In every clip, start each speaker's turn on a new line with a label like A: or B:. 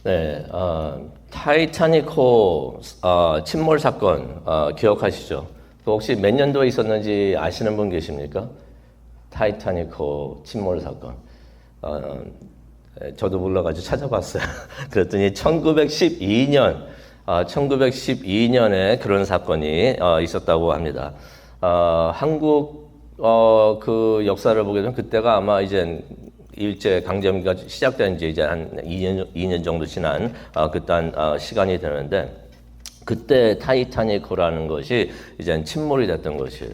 A: 네, 타이타닉호 침몰 사건 기억하시죠? 그 혹시 몇 년도에 있었는지 아시는 분 계십니까? 타이타닉호 침몰 사건. 저도 몰라가지고 찾아봤어요. 그랬더니 1912년에 그런 사건이 있었다고 합니다. 한국 그 역사를 보게 되면 그때가 아마 이제 일제 강점기가 시작된 지 이제 한 2년 정도 지난 그딴 시간이 되는데, 그때 타이타닉호라는 것이 이제 침몰이 됐던 것이에요.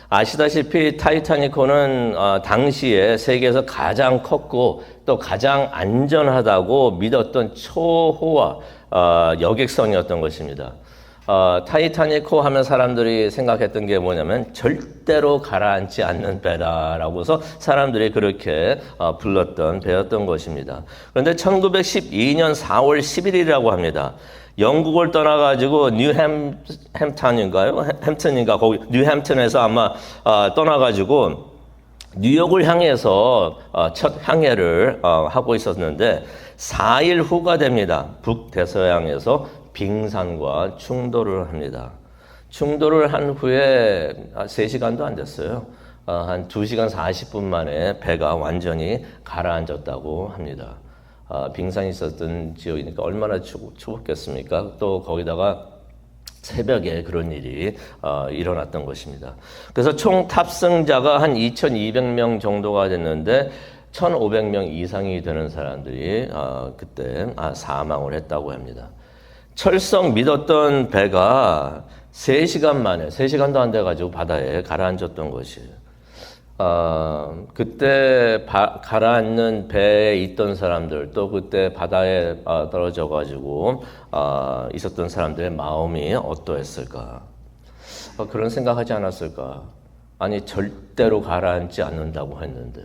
A: 아시다시피 타이타닉호는 당시에 세계에서 가장 컸고 또 가장 안전하다고 믿었던 초호화 여객선이었던 것입니다. 타이타닉호 하면 사람들이 생각했던 게 뭐냐면 절대로 가라앉지 않는 배다라고서 사람들이 그렇게 불렀던 배였던 것입니다. 그런데 1912년 4월 10일이라고 합니다. 영국을 떠나가지고 햄튼인가 거기 뉴햄튼에서 아마 떠나가지고 뉴욕을 향해서 첫 항해를 하고 있었는데 4일 후가 됩니다. 북대서양에서 빙산과 충돌을 합니다. 충돌을 한 후에 3시간도 안 됐어요. 한 2시간 40분 만에 배가 완전히 가라앉았다고 합니다. 빙산이 있었던 지역이니까 얼마나 추웠겠습니까? 또 거기다가 새벽에 그런 일이 일어났던 것입니다. 그래서 총 탑승자가 한 2,200명 정도가 됐는데 1,500명 이상이 되는 사람들이 그때 사망을 했다고 합니다. 철썩 믿었던 배가 3시간도 안 돼가지고 바다에 가라앉았던 것이에요. 그때 가라앉는 배에 있던 사람들, 또 그때 바다에 떨어져가지고 있었던 사람들의 마음이 어떠했을까? 그런 생각하지 않았을까? 아니, 절대로 가라앉지 않는다고 했는데,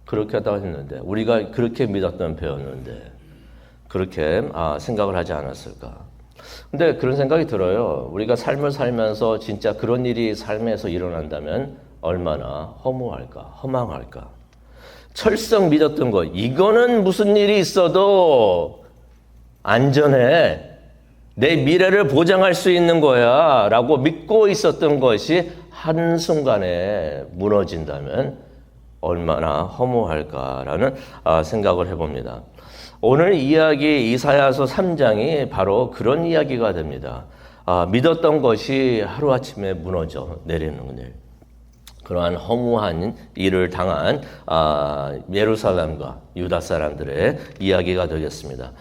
A: 그렇게 하다고 했는데, 우리가 그렇게 믿었던 배였는데, 그렇게 생각을 하지 않았을까? 근데 그런 생각이 들어요. 우리가 삶을 살면서 진짜 그런 일이 삶에서 일어난다면 얼마나 허무할까, 허망할까. 철썩 믿었던 것, 이거는 무슨 일이 있어도 안전해, 내 미래를 보장할 수 있는 거야 라고 믿고 있었던 것이 한순간에 무너진다면 얼마나 허무할까라는 생각을 해봅니다. 오늘 이야기 이사야서 3장이 바로 그런 이야기가 됩니다. 믿었던 것이 하루아침에 무너져 내리는 일. 그러한 허무한 일을 당한 예루살렘과 유다 사람들의 이야기가 되겠습니다.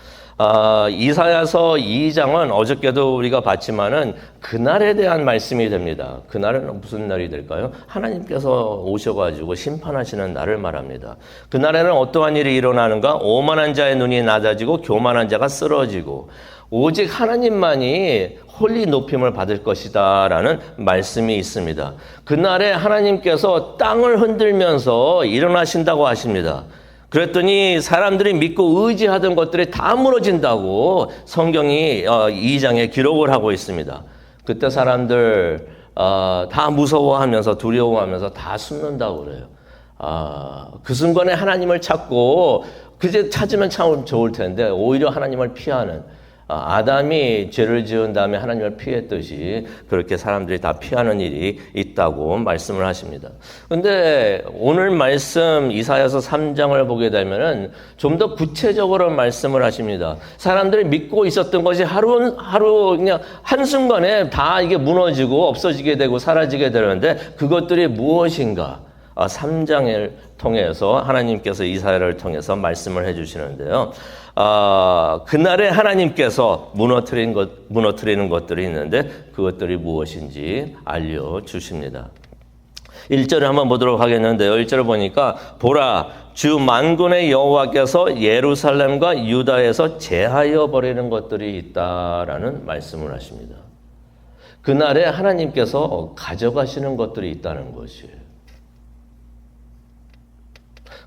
A: 이사야서 2장은 어저께도 우리가 봤지만은 그날에 대한 말씀이 됩니다. 그날은 무슨 날이 될까요? 하나님께서 오셔가지고 심판하시는 날을 말합니다. 그날에는 어떠한 일이 일어나는가? 오만한 자의 눈이 낮아지고 교만한 자가 쓰러지고 오직 하나님만이 홀리 높임을 받을 것이다 라는 말씀이 있습니다. 그날에 하나님께서 땅을 흔들면서 일어나신다고 하십니다. 그랬더니 사람들이 믿고 의지하던 것들이 다 무너진다고 성경이 2장에 기록을 하고 있습니다. 그때 사람들 다 무서워하면서 두려워하면서 다 숨는다고 그래요. 그 순간에 하나님을 찾고 그제 찾으면 참 좋을 텐데 오히려 하나님을 피하는, 아담이 죄를 지은 다음에 하나님을 피했듯이 그렇게 사람들이 다 피하는 일이 있다고 말씀을 하십니다. 그런데 오늘 말씀 이사야서 3장을 보게 되면은 좀 더 구체적으로 말씀을 하십니다. 사람들이 믿고 있었던 것이 하루 그냥 한순간에 다 이게 무너지고 없어지게 되고 사라지게 되는데 그것들이 무엇인가? 3장을 통해서 하나님께서 이사야를 통해서 말씀을 해주시는데요. 그날에 하나님께서 무너뜨리는 것들이 있는데 그것들이 무엇인지 알려주십니다. 1절을 한번 보도록 하겠는데요. 1절을 보니까 보라, 주 만군의 여호와께서 예루살렘과 유다에서 제하여 버리는 것들이 있다라는 말씀을 하십니다. 그날에 하나님께서 가져가시는 것들이 있다는 것이에요.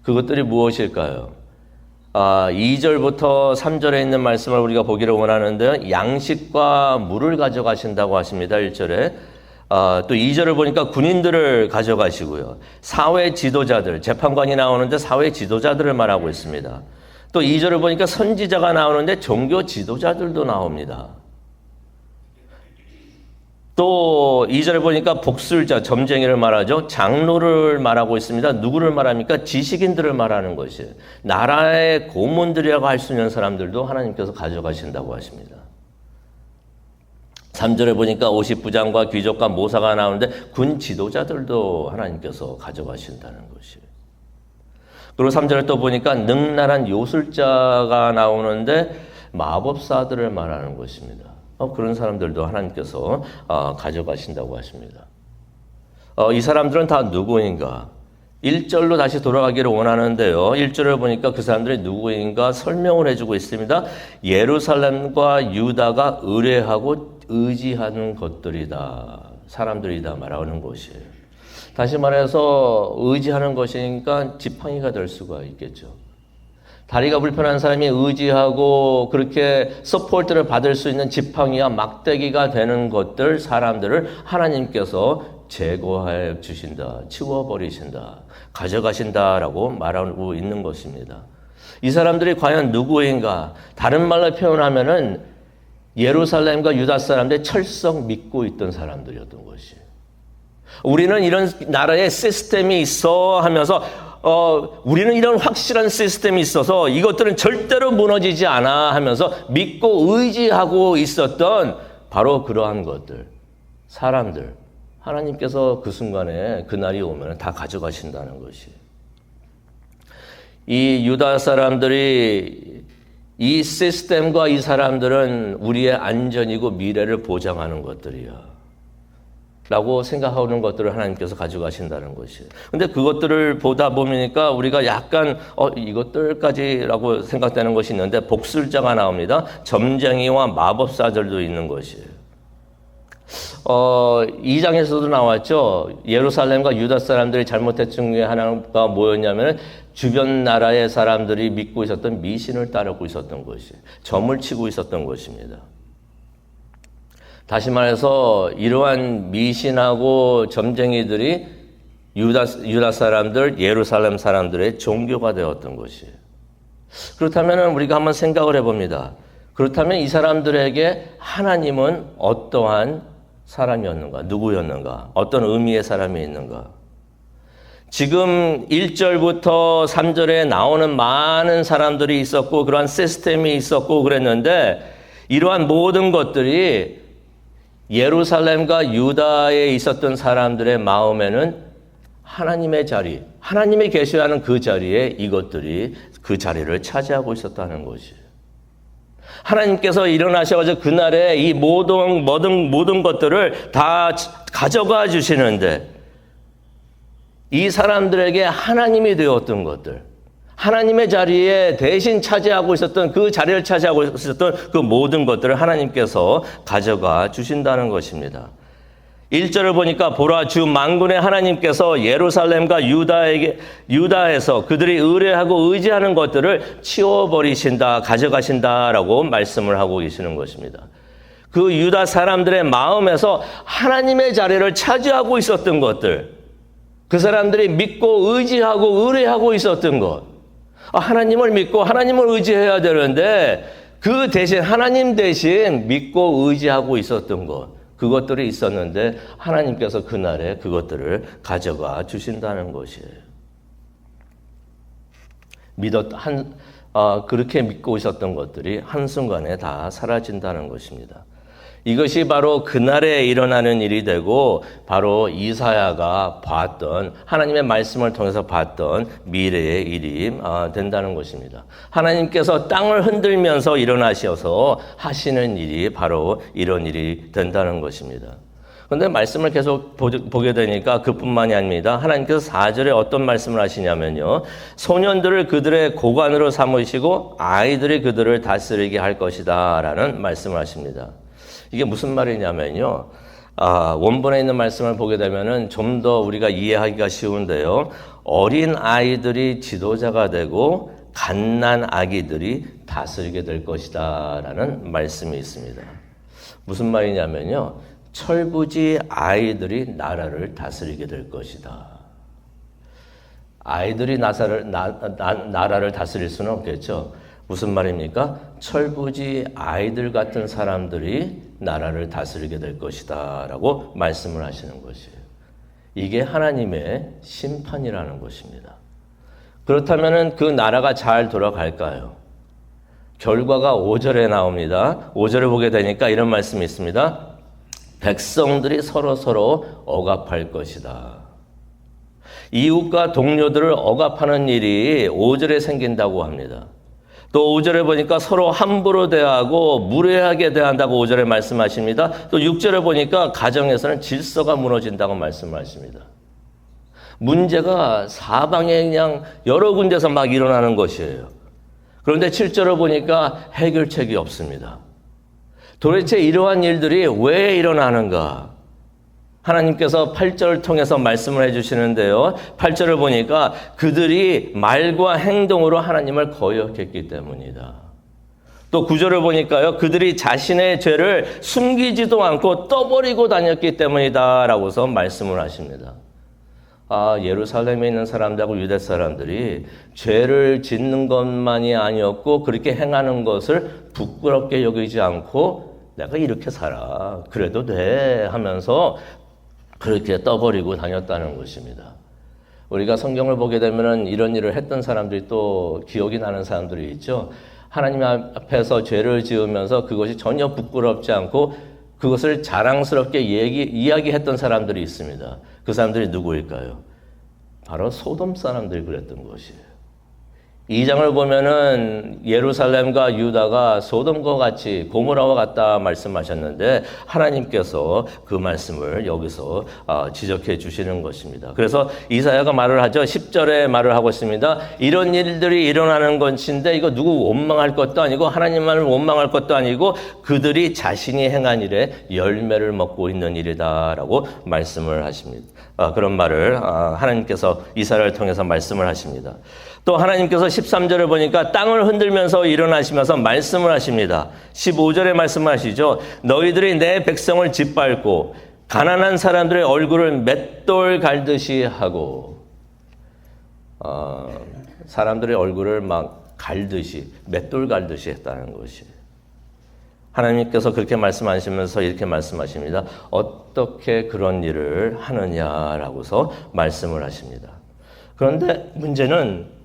A: 그것들이 무엇일까요? 2절부터 3절에 있는 말씀을 우리가 보기를 원하는데요. 양식과 물을 가져가신다고 하십니다. 1절에. 또 2절을 보니까 군인들을 가져가시고요. 사회 지도자들, 재판관이 나오는데 사회 지도자들을 말하고 있습니다. 또 2절을 보니까 선지자가 나오는데 종교 지도자들도 나옵니다. 또 2절에 보니까 복술자, 점쟁이를 말하죠. 장로를 말하고 있습니다. 누구를 말합니까? 지식인들을 말하는 것이에요. 나라의 고문들이라고 할 수 있는 사람들도 하나님께서 가져가신다고 하십니다. 3절에 보니까 50부장과 귀족과 모사가 나오는데 군 지도자들도 하나님께서 가져가신다는 것이에요. 그리고 3절에 또 보니까 능란한 요술자가 나오는데 마법사들을 말하는 것입니다. 그런 사람들도 하나님께서 가져가신다고 하십니다. 이 사람들은 다 누구인가? 1절로 다시 돌아가기를 원하는데요. 1절을 보니까 그 사람들이 누구인가 설명을 해주고 있습니다. 예루살렘과 유다가 의뢰하고 의지하는 것들이다. 사람들이다 말하는 것이에요. 다시 말해서 의지하는 것이니까 지팡이가 될 수가 있겠죠. 다리가 불편한 사람이 의지하고 그렇게 서포트를 받을 수 있는 지팡이와 막대기가 되는 것들, 사람들을 하나님께서 제거해 주신다, 치워버리신다, 가져가신다라고 말하고 있는 것입니다. 이 사람들이 과연 누구인가? 다른 말로 표현하면은 예루살렘과 유다 사람들이 철썩 믿고 있던 사람들이었던 것이에요. 우리는 이런 나라의 시스템이 있어 하면서 우리는 이런 확실한 시스템이 있어서 이것들은 절대로 무너지지 않아 하면서 믿고 의지하고 있었던 바로 그러한 것들, 사람들, 하나님께서 그 순간에 그날이 오면 다 가져가신다는 것이에요. 이 유다 사람들이 이 시스템과 이 사람들은 우리의 안전이고 미래를 보장하는 것들이야. 라고 생각하는 것들을 하나님께서 가져가신다는 것이에요. 근데 그것들을 보다 보니까 우리가 약간 이것들까지라고 생각되는 것이 있는데 복술자가 나옵니다. 점쟁이와 마법사들도 있는 것이에요. 2장에서도 나왔죠. 예루살렘과 유다 사람들이 잘못했던 중에 하나가 뭐였냐면 주변 나라의 사람들이 믿고 있었던 미신을 따르고 있었던 것이에요. 점을 치고 있었던 것입니다. 다시 말해서 이러한 미신하고 점쟁이들이 유다 사람들, 예루살렘 사람들의 종교가 되었던 것이에요. 그렇다면 우리가 한번 생각을 해봅니다. 그렇다면 이 사람들에게 하나님은 어떠한 사람이었는가? 누구였는가? 어떤 의미의 사람이 있는가? 지금 1절부터 3절에 나오는 많은 사람들이 있었고 그러한 시스템이 있었고 그랬는데 이러한 모든 것들이 예루살렘과 유다에 있었던 사람들의 마음에는 하나님의 자리, 하나님이 계셔하는 그 자리에 이것들이 그 자리를 차지하고 있었다는 것이에요. 하나님께서 일어나셔가지고 그날에 이 모든 것들을 다 가져가 주시는데 이 사람들에게 하나님이 되었던 것들, 하나님의 자리에 대신 차지하고 있었던 그 자리를 차지하고 있었던 그 모든 것들을 하나님께서 가져가 주신다는 것입니다. 1절을 보니까 보라 주 만군의 하나님께서 예루살렘과 유다에서 그들이 의뢰하고 의지하는 것들을 치워버리신다, 가져가신다라고 말씀을 하고 계시는 것입니다. 그 유다 사람들의 마음에서 하나님의 자리를 차지하고 있었던 것들, 그 사람들이 믿고 의지하고 의뢰하고 있었던 것, 하나님을 믿고 하나님을 의지해야 되는데 그 대신 하나님 대신 믿고 의지하고 있었던 것, 그것들이 있었는데 하나님께서 그날에 그것들을 가져가 주신다는 것이에요. 그렇게 믿고 있었던 것들이 한순간에 다 사라진다는 것입니다. 이것이 바로 그날에 일어나는 일이 되고 바로 이사야가 봤던 하나님의 말씀을 통해서 봤던 미래의 일이 된다는 것입니다. 하나님께서 땅을 흔들면서 일어나셔서 하시는 일이 바로 이런 일이 된다는 것입니다. 그런데 말씀을 계속 보게 되니까 그뿐만이 아닙니다. 하나님께서 4절에 어떤 말씀을 하시냐면요. 소년들을 그들의 고관으로 삼으시고 아이들이 그들을 다스리게 할 것이다 라는 말씀을 하십니다. 이게 무슨 말이냐면요. 원본에 있는 말씀을 보게 되면은 좀 더 우리가 이해하기가 쉬운데요. 어린 아이들이 지도자가 되고 갓난 아기들이 다스리게 될 것이다 라는 말씀이 있습니다. 무슨 말이냐면요. 철부지 아이들이 나라를 다스리게 될 것이다. 아이들이 나라를 다스릴 수는 없겠죠. 무슨 말입니까? 철부지 아이들 같은 사람들이 나라를 다스리게 될 것이다 라고 말씀을 하시는 것이에요. 이게 하나님의 심판이라는 것입니다. 그렇다면 그 나라가 잘 돌아갈까요? 결과가 5절에 나옵니다. 5절을 보게 되니까 이런 말씀이 있습니다. 백성들이 서로 억압할 것이다. 이웃과 동료들을 억압하는 일이 5절에 생긴다고 합니다. 또 5절에 보니까 서로 함부로 대하고 무례하게 대한다고 5절에 말씀하십니다. 또 6절에 보니까 가정에서는 질서가 무너진다고 말씀하십니다. 문제가 사방에 그냥 여러 군데서 막 일어나는 것이에요. 그런데 7절을 보니까 해결책이 없습니다. 도대체 이러한 일들이 왜 일어나는가? 하나님께서 8절을 통해서 말씀을 해주시는데요. 8절을 보니까 그들이 말과 행동으로 하나님을 거역했기 때문이다. 또 9절을 보니까요. 그들이 자신의 죄를 숨기지도 않고 떠버리고 다녔기 때문이다 라고서 말씀을 하십니다. 예루살렘에 있는 사람들하고 유대 사람들이 죄를 짓는 것만이 아니었고 그렇게 행하는 것을 부끄럽게 여기지 않고 내가 이렇게 살아 그래도 돼 하면서 그렇게 떠버리고 다녔다는 것입니다. 우리가 성경을 보게 되면 이런 일을 했던 사람들이 또 기억이 나는 사람들이 있죠. 하나님 앞에서 죄를 지으면서 그것이 전혀 부끄럽지 않고 그것을 자랑스럽게 이야기했던 사람들이 있습니다. 그 사람들이 누구일까요? 바로 소돔 사람들이 그랬던 것이에요. 2장을 보면은 예루살렘과 유다가 소돔과 같이 고모라와 같다 말씀하셨는데 하나님께서 그 말씀을 여기서 지적해 주시는 것입니다. 그래서 이사야가 말을 하죠. 10절에 말을 하고 있습니다. 이런 일들이 일어나는 것인데 이거 누구 원망할 것도 아니고 하나님만을 원망할 것도 아니고 그들이 자신이 행한 일에 열매를 먹고 있는 일이다라고 말씀을 하십니다. 그런 말을 하나님께서 이사야를 통해서 말씀을 하십니다. 또 하나님께서 13절을 보니까 땅을 흔들면서 일어나시면서 말씀을 하십니다. 15절에 말씀하시죠. 너희들이 내 백성을 짓밟고 가난한 사람들의 얼굴을 맷돌 갈듯이 하고 사람들의 얼굴을 막 갈듯이 맷돌 갈듯이 했다는 것이 하나님께서 그렇게 말씀하시면서 이렇게 말씀하십니다. 어떻게 그런 일을 하느냐라고서 말씀을 하십니다. 그런데 문제는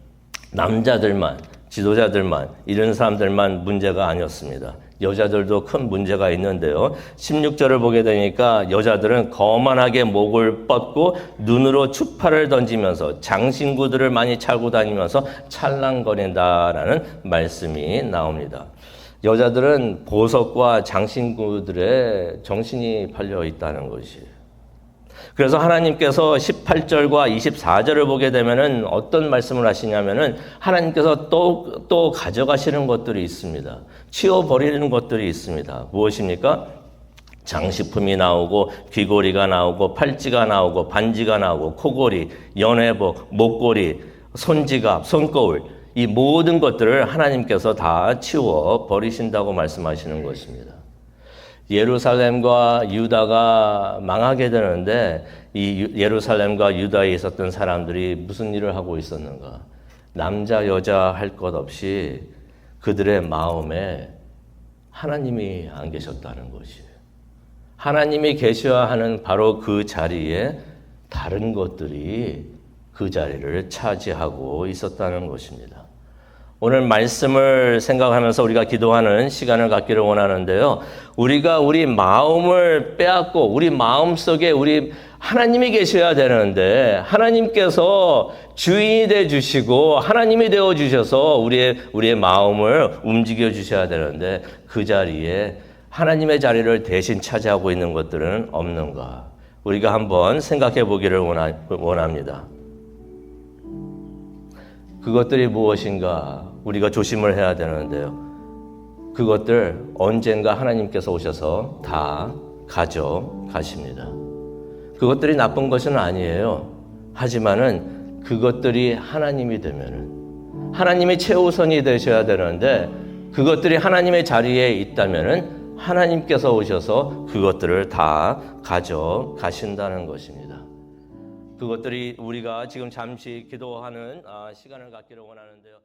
A: 남자들만, 지도자들만, 이런 사람들만 문제가 아니었습니다. 여자들도 큰 문제가 있는데요. 16절을 보게 되니까 여자들은 거만하게 목을 뻗고 눈으로 추파를 던지면서 장신구들을 많이 차고 다니면서 찰랑거린다라는 말씀이 나옵니다. 여자들은 보석과 장신구들의 정신이 팔려 있다는 것이에요. 그래서 하나님께서 18절과 24절을 보게 되면은 어떤 말씀을 하시냐면은 하나님께서 또 가져가시는 것들이 있습니다. 치워버리는 것들이 있습니다. 무엇입니까? 장식품이 나오고 귀고리가 나오고 팔찌가 나오고 반지가 나오고 코고리, 연회복, 목고리, 손지갑, 손거울 이 모든 것들을 하나님께서 다 치워버리신다고 말씀하시는 것입니다. 예루살렘과 유다가 망하게 되는데 이 예루살렘과 유다에 있었던 사람들이 무슨 일을 하고 있었는가? 남자 여자 할 것 없이 그들의 마음에 하나님이 안 계셨다는 것이에요. 하나님이 계셔야 하는 바로 그 자리에 다른 것들이 그 자리를 차지하고 있었다는 것입니다. 오늘 말씀을 생각하면서 우리가 기도하는 시간을 갖기를 원하는데요. 우리가 우리 마음을 빼앗고 우리 마음속에 우리 하나님이 계셔야 되는데 하나님께서 주인이 되어 주시고 하나님이 되어 주셔서 우리의 마음을 움직여 주셔야 되는데 그 자리에 하나님의 자리를 대신 차지하고 있는 것들은 없는가? 우리가 한번 생각해 보기를 원합니다. 그것들이 무엇인가 우리가 조심을 해야 되는데요. 그것들 언젠가 하나님께서 오셔서 다 가져가십니다. 그것들이 나쁜 것은 아니에요. 하지만은 그것들이 하나님이 되면은 하나님이 최우선이 되셔야 되는데 그것들이 하나님의 자리에 있다면은 하나님께서 오셔서 그것들을 다 가져가신다는 것입니다. 그것들이 우리가 지금 잠시 기도하는 시간을 갖기를 원하는데요.